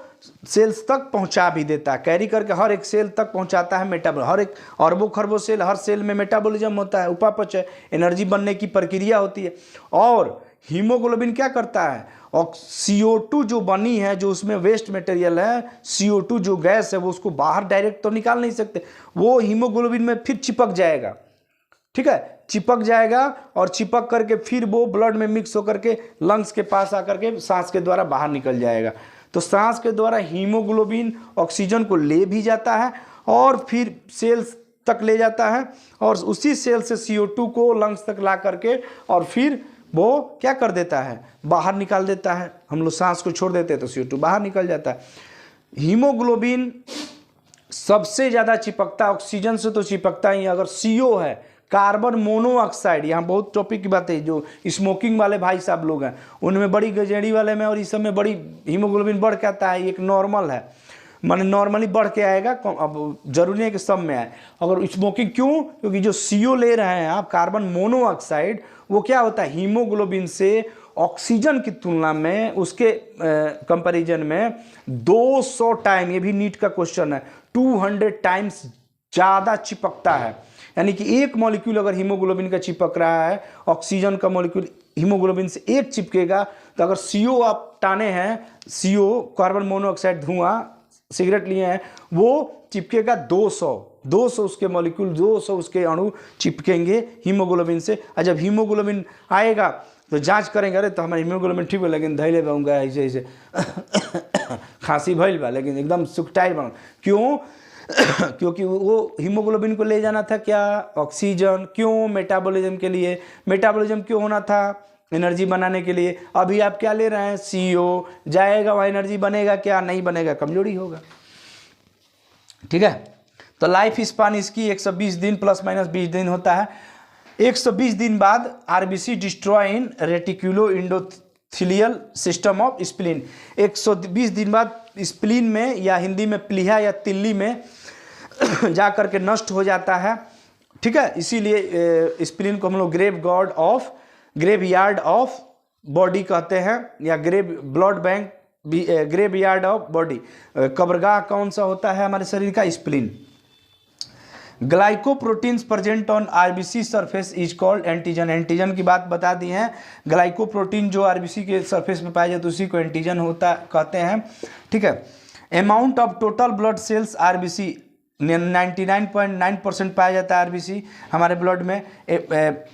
सेल्स तक पहुंचा भी देता है। कैरी करके हर एक सेल तक पहुंचाता है। मेटाबॉलिज्म, हर एक अरबों खरबों सेल, हर सेल में मेटाबॉलिज्म होता है, उपापचय, एनर्जी बनने की प्रक्रिया होती है। और हीमोग्लोबिन क्या करता है, और CO2 जो बनी है, जो उसमें वेस्ट मटेरियल है, CO2 जो गैस है, वो उसको बाहर डायरेक्ट तो निकाल नहीं सकते, वो हीमोग्लोबिन में फिर चिपक जाएगा। ठीक है, चिपक जाएगा, और चिपक करके फिर वो ब्लड में मिक्स होकर के लंग्स के पास आकर के सांस के द्वारा बाहर निकल जाएगा। तो सांस के द्वारा हीमोग्लोबिन ऑक्सीजन को ले भी जाता है, और फिर सेल्स तक ले जाता है, और उसी सेल से CO2 को लंग्स तक ला करके, और फिर वो क्या कर देता है, बाहर निकाल देता है। हम लोग सांस को छोड़ देते हैं तो CO2 बाहर निकल जाता है। हीमोग्लोबिन सबसे ज्यादा चिपकता ऑक्सीजन से, तो चिपकता ही। अगर CO है, कार्बन मोनोऑक्साइड, यहाँ बहुत टॉपिक की बात है, जो स्मोकिंग वाले भाई साहब लोग हैं उनमें बड़ी, गजेड़ी वाले में और इस सब में बड़ी हीमोग्लोबिन बढ़ के आता है। एक नॉर्मल है, माने नॉर्मली बढ़ के आएगा, अब जरूरी है कि सब में आए। अगर स्मोकिंग, क्यों, क्योंकि जो CO ले रहे हैं आप, कार्बन मोनोऑक्साइड, वो क्या होता है, हीमोग्लोबिन से ऑक्सीजन की तुलना में, उसके कंपैरिजन में 200 टाइम, ये भी नीट का क्वेश्चन है, 200 टाइम्स ज़्यादा चिपकता है। यानी कि एक मॉलिक्यूल अगर हीमोग्लोबिन का चिपक रहा है, ऑक्सीजन का मॉलिक्यूल हीमोग्लोबिन से एक चिपकेगा, तो अगर CO आप टाने हैं, CO कार्बन मोनोऑक्साइड, धुआं, सिगरेट लिए हैं, वो चिपकेगा 200 उसके मॉलिक्यूल, 200 उसके अणु चिपकेंगे हीमोग्लोबिन से। और जब हीमोग्लोबिन आएगा तो जांच करेंगे, अरे तो हमारा हीमोग्लोबिन ठीक है, लेकिन धैले बाऊंगा ऐसे ऐसे खांसी भइल बा, लेकिन एकदम सुखटाइल बन। क्यों? क्योंकि वो हीमोग्लोबिन को ले जाना था क्या, ऑक्सीजन। क्यों? मेटाबॉलिज्म के लिए। मेटाबॉलिज्म क्यों होना था, एनर्जी बनाने के लिए। अभी आप क्या ले रहे हैं, CO जाएगा, वहाँ एनर्जी बनेगा क्या, नहीं बनेगा, कमजोरी होगा। ठीक है, तो लाइफ स्पान इसकी 120 दिन प्लस माइनस 20 दिन होता है। 120 दिन बाद RBC destroy in reticulo endothelial system of spleen. 120 दिन बाद स्प्लीन में, या हिंदी में प्लीहा या तिल्ली में जा करके नष्ट हो जाता है। ठीक है, इसीलिए स्प्लीन को हम लोग ग्रेव यार्ड ऑफ बॉडी कहते हैं, या blood bank, graveyard of body. कब्रगाह कौन सा होता है हमारे शरीर का, spleen. Glycoproteins present on RBC surface is called antigen. Antigen की बात बता दी है। ग्लाइकोप्रोटीन जो आरबीसी के सरफेस में पाया जाता है उसी को एंटीजन होता कहते हैं। ठीक है, amount of total blood cells RBC 99.9% पाया जाता है आरबीसी हमारे ब्लड में।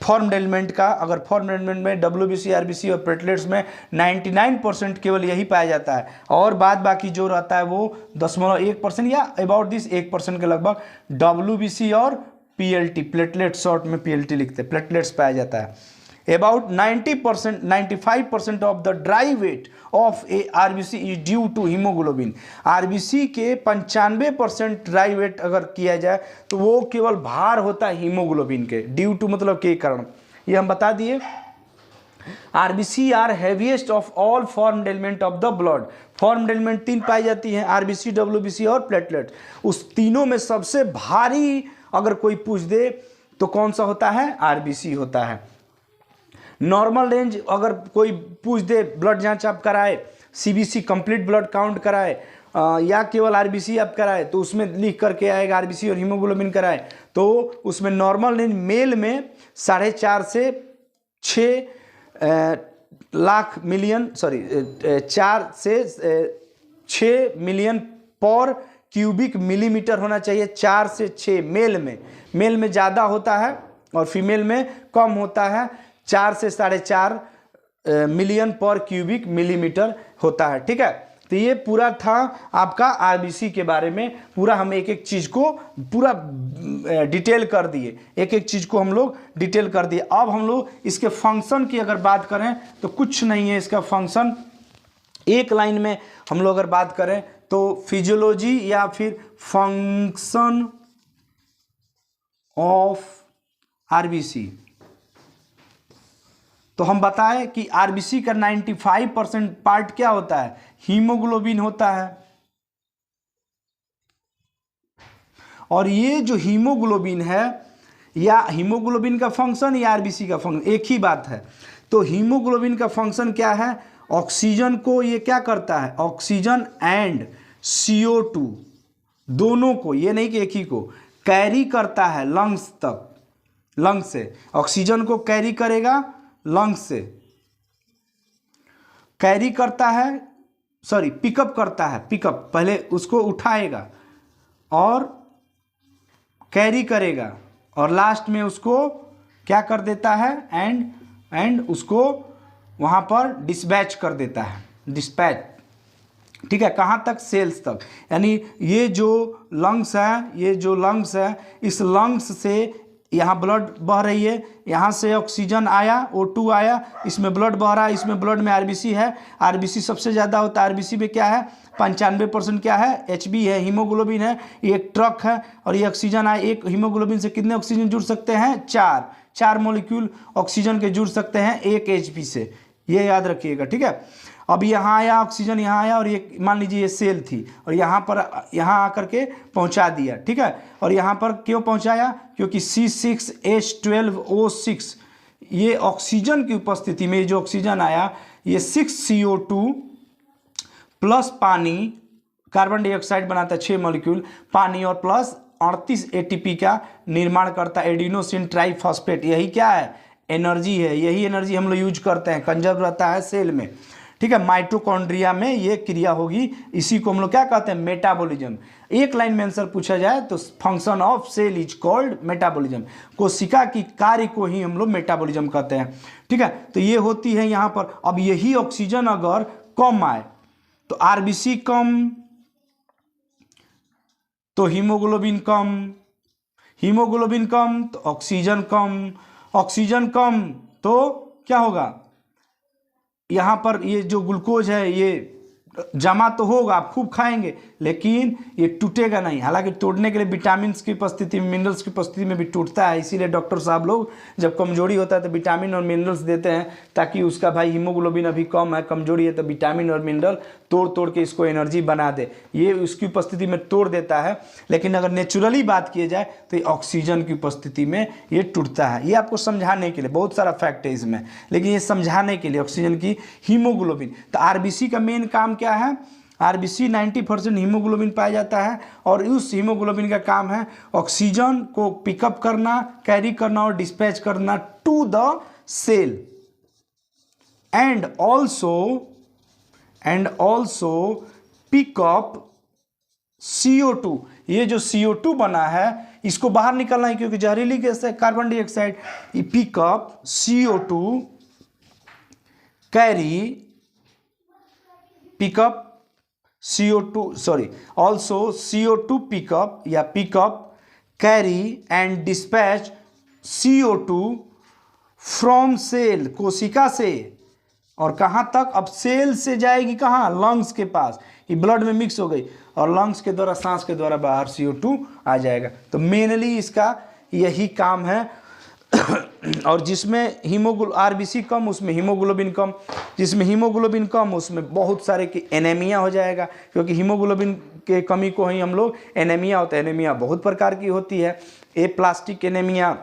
फॉर्म्ड एलिमेंट का, अगर फॉर्म्ड एलिमेंट में डब्ल्यूबीसी, आरबीसी और प्लेटलेट्स में 99% केवल यही पाया जाता है, और बाद बाकी जो रहता है वो 0.1% या अबाउट दिस 1% के लगभग डब्ल्यूबीसी और पीएलटी, प्लेटलेट शॉर्ट में पीएलटी लिखते हैं, प्लेटलेट्स पाया जाता है। About 90%, 95% of the dry weight of a RBC is due to hemoglobin। RBC के 95% ड्राई वेट अगर किया जाए तो वो केवल भार होता है हीमोग्लोबिन के, ड्यू टू मतलब के कारण, ये हम बता दिए। RBC are heaviest of all formed element of the blood. Formed element 3 पाई जाती हैं, आरबीसी, डब्ल्यूबीसी और प्लेटलेट। उस तीनों में सबसे भारी अगर कोई पूछ दे तो कौन सा होता है? आरबीसी होता है। नॉर्मल रेंज अगर कोई पूछ दे, ब्लड जांच आप कराए, सीबीसी कंप्लीट ब्लड काउंट कराए या केवल आरबीसी आप कराए, तो उसमें लिख करके आएगा आरबीसी और हीमोग्लोबिन कराए, तो उसमें नॉर्मल रेंज मेल में 4.5 से 6 लाख मिलियन, 4 से 6 मिलियन पर क्यूबिक मिलीमीटर होना चाहिए। 4 से 6 मेल में ज़्यादा होता है और फीमेल में कम होता है। 4 से 4.5 मिलियन पर क्यूबिक मिलीमीटर होता है। ठीक है, तो ये पूरा था आपका आरबीसी के बारे में। पूरा हम एक एक चीज़ को पूरा डिटेल कर दिए, एक एक चीज़ को हम लोग डिटेल कर दिए। अब हम लोग इसके फंक्शन की अगर बात करें तो कुछ नहीं है इसका फंक्शन। एक लाइन में हम लोग अगर बात करें तो फिजियोलॉजी या फिर फंक्शन ऑफ आरबीसी, तो हम बताएं कि आरबीसी का 95% पार्ट क्या होता है? हीमोग्लोबिन होता है। और ये जो हीमोग्लोबिन है, या हीमोग्लोबिन का फंक्शन या आरबीसी का फंक्शन एक ही बात है। तो हीमोग्लोबिन का फंक्शन क्या है? ऑक्सीजन को ये क्या करता है? ऑक्सीजन एंड CO2 दोनों को, ये नहीं कि एक ही को, कैरी करता है लंग्स तक। लंग्स से ऑक्सीजन को कैरी करेगा, लंग्स से कैरी करता है, पिकअप करता है, पिकअप पहले उसको उठाएगा और कैरी करेगा और लास्ट में उसको क्या कर देता है? एंड उसको वहाँ पर डिस्पैच कर देता है, डिस्पैच। ठीक है, कहाँ तक? सेल्स तक। यानी ये जो लंग्स है, इस लंग्स से यहाँ ब्लड बह रही है, यहाँ से ऑक्सीजन आया, O2 आया, इसमें ब्लड बह रहा है, इसमें ब्लड में आरबीसी है। आरबीसी सबसे ज़्यादा होता है। आरबीसी में क्या है? 95% क्या है? HB है, हीमोग्लोबिन है। ये एक ट्रक है और ये ऑक्सीजन आया। एक हीमोग्लोबिन से कितने ऑक्सीजन जुड़ सकते हैं? 4 मॉलिक्यूल ऑक्सीजन के जुड़ सकते हैं एक HP से, ये याद रखिएगा। ठीक है, अब यहाँ आया ऑक्सीजन, यहाँ आया और ये मान लीजिए ये सेल थी और यहाँ आकर के पहुँचा दिया। ठीक है, और यहाँ पर क्यों पहुँचाया? क्योंकि C6H12O6 ये ऑक्सीजन की उपस्थिति में जो ऑक्सीजन आया, ये 6 CO2 प्लस पानी, कार्बन डाइऑक्साइड बनाता है 6 मॉलिक्यूल, पानी और प्लस 38 ATP का निर्माण करता है, एडिनोसिन ट्राइफॉस्फेट। यही क्या है? एनर्जी है। यही एनर्जी हम लोग यूज करते हैं, कंजर्व रहता है सेल में। ठीक है, माइटोकॉन्ड्रिया में ये क्रिया होगी, इसी को हम लोग क्या कहते हैं? मेटाबॉलिज्म। एक लाइन में आंसर पूछा जाए तो function of cell is called metabolism. कोशिका की कार्य को ही हम लोग मेटाबॉलिज्म कहते हैं। ठीक है, तो ये होती है यहाँ पर। अब यही ऑक्सीजन अगर कम आए तो आरबीसी कम, तो हीमोग्लोबिन कम, हीमोग्लोबिन कम तो ऑक्सीजन कम, ऑक्सीजन कम तो क्या होगा? यहाँ पर ये जो ग्लूकोज है ये जमा तो होगा, आप खूब खाएंगे, लेकिन ये टूटेगा नहीं। हालांकि तोड़ने के लिए विटामिन की उपस्थिति में, मिनरल्स की उपस्थिति में भी टूटता है। इसीलिए डॉक्टर साहब लोग जब कमजोरी होता है तो विटामिन और मिनरल्स देते हैं, ताकि उसका भाई हीमोग्लोबिन अभी कम है, कमजोरी है, तो विटामिन और मिनरल तोड़ के इसको एनर्जी बना दे, ये उसकी उपस्थिति में तोड़ देता है। लेकिन अगर नेचुरली बात की जाए तो ये ऑक्सीजन की उपस्थिति में ये टूटता है। ये आपको समझाने के लिए, बहुत सारा फैक्ट है इसमें, लेकिन ये समझाने के लिए ऑक्सीजन की हीमोग्लोबिन। तो आरबीसी का मेन काम क्या है? आरबीसी 90% हीमोग्लोबिन पाया जाता है और उस हीमोग्लोबिन का काम है ऑक्सीजन को पिकअप करना, कैरी करना और डिस्पैच करना to the cell, and also pick up CO2, ये जो CO2 बना है इसको बाहर निकलना है क्योंकि जहरीली गैस है carbon dioxide. Pickup CO2 carry pickup CO2 sorry also CO2 pickup या pickup carry and dispatch CO2 from cell, कोशिका से, और कहाँ तक, अब सेल से जाएगी कहाँ, लंग्स के पास, ये ब्लड में मिक्स हो गई और लंग्स के द्वारा, सांस के द्वारा बाहर CO2 आ जाएगा। तो मेनली इसका यही काम है। और जिसमें RBC कम उसमें हीमोग्लोबिन कम, जिसमें हीमोग्लोबिन कम उसमें बहुत सारे की एनीमिया हो जाएगा, क्योंकि हीमोग्लोबिन के कमी को ही हम लोग एनीमिया होता है। एनीमिया बहुत प्रकार की होती है, एप्लास्टिक एनीमिया,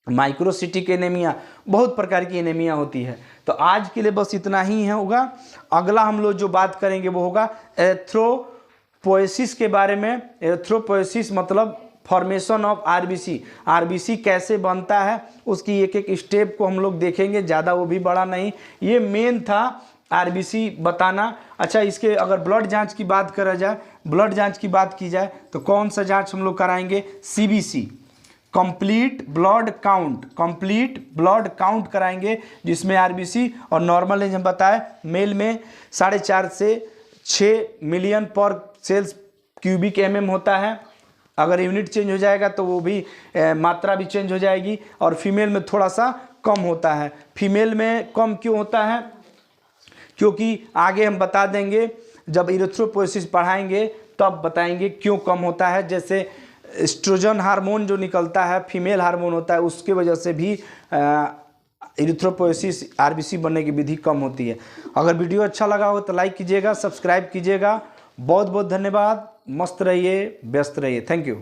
माइक्रोसिटिक एनीमिया, बहुत प्रकार की एनीमिया होती है। तो आज के लिए बस इतना ही है होगा। अगला हम लोग जो बात करेंगे वो होगा एरिथ्रोपोएसिस के बारे में। एरिथ्रोपोएसिस मतलब फॉर्मेशन ऑफ आरबीसी कैसे बनता है, उसकी एक एक स्टेप को हम लोग देखेंगे, ज़्यादा वो भी बड़ा नहीं, ये मेन था आरबीसी बताना। अच्छा, इसके अगर ब्लड जांच की बात करा जाए, ब्लड जांच की बात की जाए तो कौन सा जांच हम लोग कराएंगे, CBC कंप्लीट ब्लड काउंट कराएंगे, जिसमें आरबीसी और नॉर्मल रेंज हम बताए मेल में 4.5 से 6 मिलियन पर सेल्स क्यूबिक mm होता है। अगर यूनिट चेंज हो जाएगा तो वो भी मात्रा भी चेंज हो जाएगी। और फीमेल में थोड़ा सा कम होता है। फीमेल में कम क्यों होता है, क्योंकि आगे हम बता देंगे, जब इरिथ्रोपोएसिस पढ़ाएंगे तब बताएंगे क्यों कम होता है। जैसे एस्ट्रोजन हार्मोन जो निकलता है, फीमेल हार्मोन होता है, उसके वजह से भी इरिथ्रोपोएसिस आरबीसी बनने की विधि कम होती है। अगर वीडियो अच्छा लगा हो तो लाइक कीजिएगा, सब्सक्राइब कीजिएगा। बहुत बहुत धन्यवाद। मस्त रहिए, व्यस्त रहिए। Thank you.